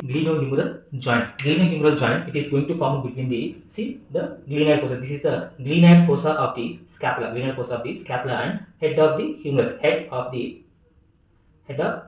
glenohumeral joint. Glenohumeral joint, it is going to form between the, see, the glenoid fossa. This is the glenoid fossa of the scapula, glenoid fossa of the scapula, and head of the humerus, head of the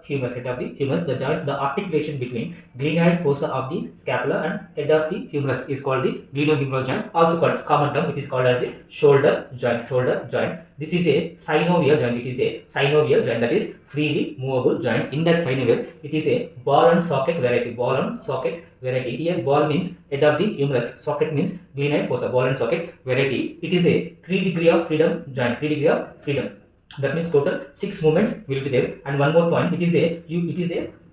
humerus. The joint, the articulation between glenoid fossa of the scapula and head of the humerus is called the glenohumeral joint. Also called, common term, it is called as the shoulder joint. Shoulder joint. This is a synovial joint. It is a synovial joint, that is freely movable joint. In that synovial, it is a ball and socket variety. Ball and socket variety. Here, ball means head of the humerus. Socket means glenoid fossa. Ball and socket variety. It is a 3 degree of freedom joint. 3 degree of freedom. That means total 6 movements will be there. And one more point, it is a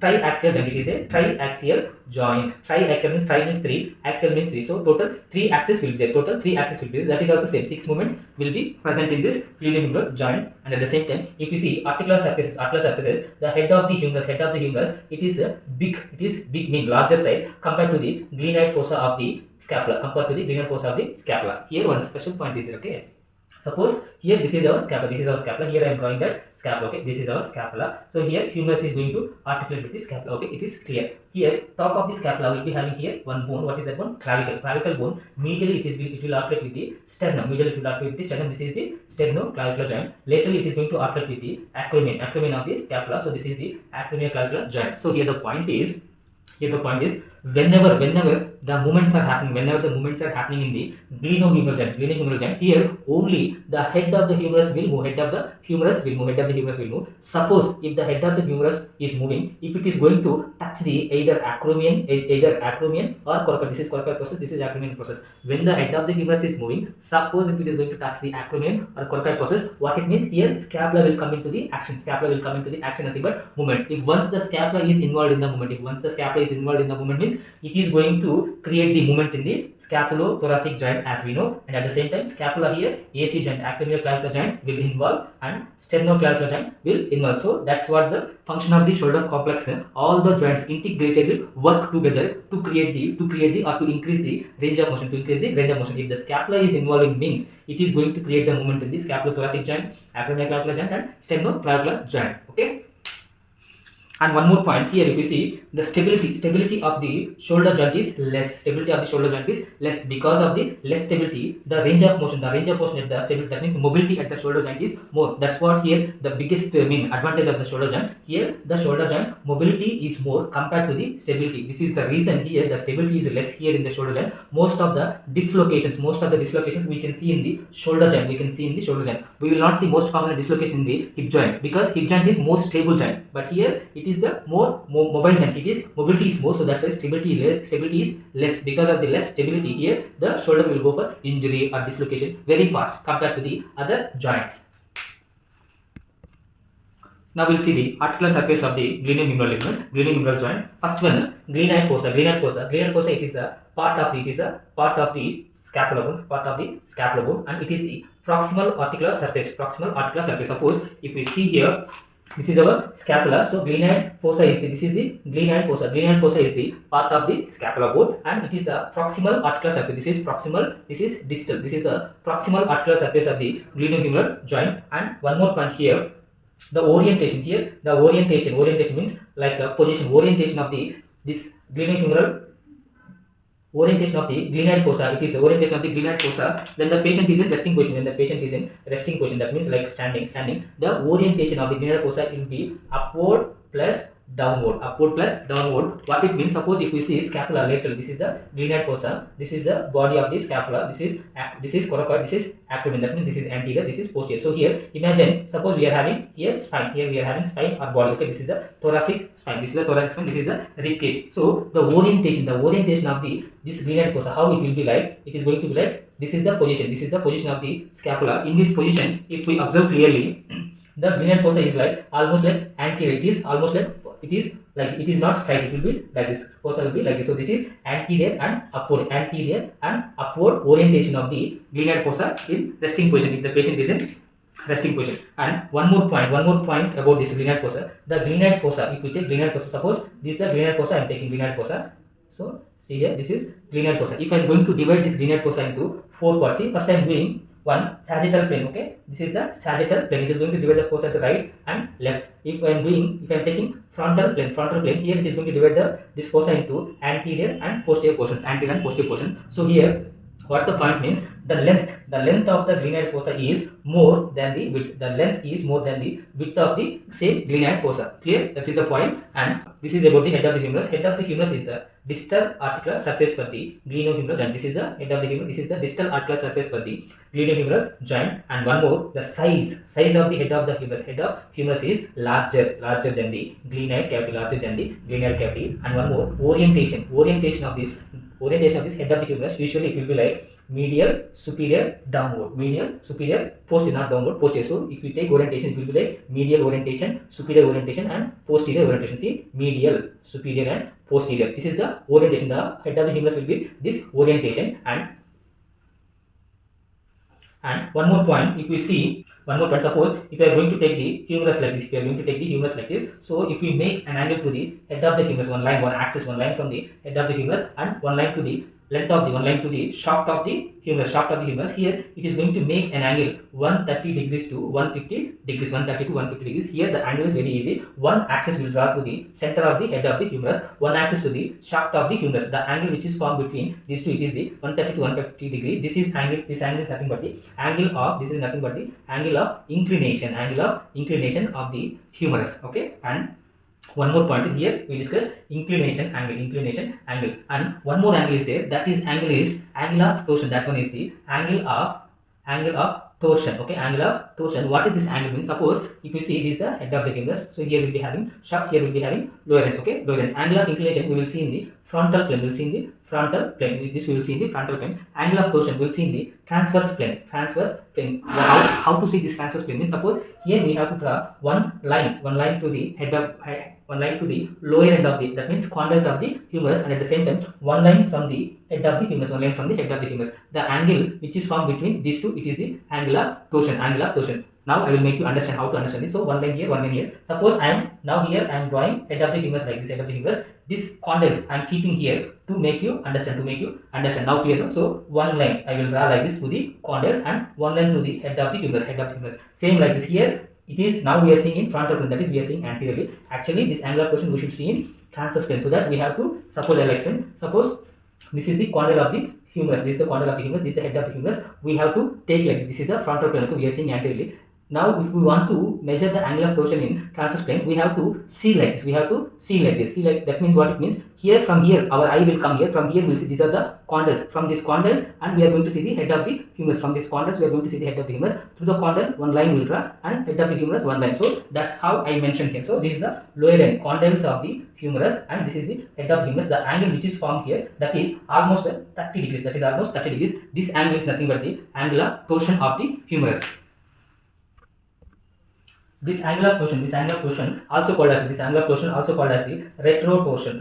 triaxial joint. It is a triaxial joint. Triaxial means, tri means 3, axial means 3. So total 3 axes will be there. Total 3 axes will be there. That is also same. 6 movements will be present in this glenohumeral joint. And at the same time, if you see articular surfaces, the head of the humerus, it is big. It is big, mean larger size compared to the glenoid fossa of the scapula. Here one special point is there. Okay. Suppose here this is our scapula, here I am drawing that scapula, okay, this is our scapula. So here humerus is going to articulate with the scapula, okay, it is clear. Here top of the scapula will be having here one bone. What is that bone? Clavicle bone. Medially it will articulate with the sternum. This is the sternoclavicular joint. Laterally it is going to articulate with the acromion of the scapula. So this is the acromioclavicular joint. So here the point is, whenever the movements are happening in the glenohumeral joint, here only the head of the humerus will move. Suppose if the head of the humerus is moving, if it is going to touch the either acromion or coracoid, this is coracoid process, this is acromion process. When the head of the humerus is moving, suppose if it is going to touch the acromion or coracoid process, what it means, here scapula will come into the action. Nothing but movement. If once the scapula is involved in the movement, means it is going to create the movement in the scapulothoracic joint, as we know. And at the same time, scapula here, AC joint, acromioclavicular joint will involve, and sternoclavicular joint will involve. So that's what the function of the shoulder complex. All the joints integratedly work together to create the or to increase the range of motion. If the scapula is involving, means it is going to create the movement in the scapulothoracic joint, acromioclavicular joint, and sternoclavicular joint. Okay. And one more point here, if you see the stability of the shoulder joint is less. Because of the less stability, the range of motion at the stability, that means mobility at the shoulder joint is more. That's what here the biggest advantage of the shoulder joint. Here the shoulder joint mobility is more compared to the stability. This is the reason here the stability is less here in the shoulder joint. Most of the dislocations we can see in the shoulder joint. We will not see most common dislocation in the hip joint, because hip joint is more stable joint. But here it is the more mobile joint. Mobility is more, so that's why stability is less. Because of the less stability, here the shoulder will go for injury or dislocation very fast compared to the other joints. Now we'll see the articular surface of the glenohumeral joint. First one, glenoid fossa. It is the part of the scapula bone, and it is the proximal articular surface. Suppose if we see here, this is our scapula. So glenoid fossa is the glenoid fossa is the part of the scapula bone, and it is the proximal articular surface. This is proximal, this is distal. This is the proximal articular surface of the glenohumeral joint. And one more point here, the orientation means like a position, orientation of the glenohumeral. Orientation of the glenoid fossa. It is the orientation of the glenoid fossa when the patient is in resting position. That means like standing. The orientation of the glenoid fossa will be upward plus downward. What it means? Suppose if we see scapula lateral, this is the glenoid fossa. This is the body of the scapula. This is coracoid. This is acromion. That means this is anterior. This is posterior. So here, imagine, suppose we are having here spine. Here we are having spine or body. Okay, this is the thoracic spine. This is the rib cage. So the orientation of this glenoid fossa, how it will be like? It is going to be like, this is the position of the scapula. In this position, if we observe clearly, the glenoid fossa is like almost like anterior. It is not straight. It will be like this. Fossa will be like this. So this is anterior and upward orientation of the glenoid fossa in resting position, if the patient is in resting position. And one more point about this glenoid fossa. The glenoid fossa, if we take glenoid fossa, suppose this is the glenoid fossa, I am taking glenoid fossa. So see here, this is glenoid fossa. If I am going to divide this glenoid fossa into 4 parts, see, first I am doing one sagittal plane. Okay, this is the sagittal plane. It is going to divide the fossa to right and left. If I am taking frontal plane, here it is going to divide this fossa into anterior and posterior portions, anterior and posterior portion. So here, what's the point means the length of the glenoid fossa is more than the width. The length is more than the width of the same glenoid fossa. Clear? That is the point. And this is about the head of the humerus. Head of the humerus is the distal articular surface for the glenohumeral joint. This is the head of the humerus. This is the distal articular surface for the glenohumeral joint. And one more, the size of the head of the humerus. Head of humerus is larger than the glenoid cavity, larger than the glenoid cavity. And one more, orientation of this head of the humerus. Usually it will be like medial, superior, downward. Medial, superior, posterior, not downward, posterior. So if you take orientation, it will be like medial orientation, superior orientation, and posterior orientation. See, medial, superior, and posterior. This is the orientation. The head of the humerus will be this orientation. And one more point, if we see one more point, suppose if you are going to take the humerus like this, so if we make an angle to the head of the humerus, one line from the head of the humerus and one line to the length of the shaft of the humerus, here it is going to make an angle 130 degrees to 150 degrees, 130 to 150 degrees. Here the angle is very easy. One axis will draw to the center of the head of the humerus, one axis to the shaft of the humerus. The angle which is formed between these two, it is the 130 to 150 degree. This angle is nothing but the angle of inclination, of the humerus. Okay, and one more point here we discuss inclination angle, and one more angle is there, that is angle of torsion. That one is the angle of torsion. Okay, angle of torsion. What is this angle means? Suppose if you see, this is the head of the humerus, so here will be having shaft, here will be having lower ends. Okay, lower ends. Angle of inclination we will see in the frontal plane. This we will see in the frontal plane. Angle of torsion we will see in the transverse plane. How to see this transverse plane means, suppose here we have to draw one line to the one line to the lower end of the, that means condyles of the humerus, and at the same time one line from the head of the humerus, the angle which is formed between these two, it is the angle of torsion. Now I will make you understand how to understand this. So one line here. Suppose I am drawing head of the humerus like this, this condyles I am keeping here to make you understand. Now clear, no? So one line I will draw like this to the condyles and one line to the head of the humerus. Same like this here. It is now we are seeing in frontal plane, that is we are seeing anteriorly. Actually this angular portion we should see in transverse plane, so that we have to, suppose I will explain. Suppose this is the condyle of the humerus, this is the head of the humerus. We have to take like this is the frontal plane. Okay, we are seeing anteriorly. Now if we want to measure the angle of torsion in transverse plane, we have to see like this. That means what it means, here from here our eye will come here, from here we will see these are the condyles, from these condyles, and we are going to see the head of the humerus. From these condyles we are going to see the head of the humerus. Through the condyle one line will draw, and head of the humerus one line. So that's how I mentioned here. So this is the lower end condyles of the humerus, and this is the head of the humerus. The angle which is formed here, that is almost 30 degrees. This angle is nothing but the angle of torsion of the humerus. This angle of torsion also called as the retrotorsion,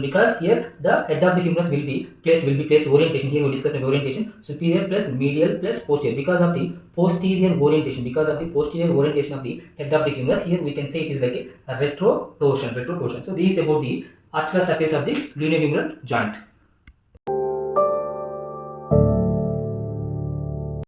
because here the head of the humerus will be placed orientation. Here we discussed orientation, superior plus medial plus posterior. Because of the posterior orientation of the head of the humerus, here we can say it is like a retrotorsion. So this is about the articular surface of the glenohumeral joint.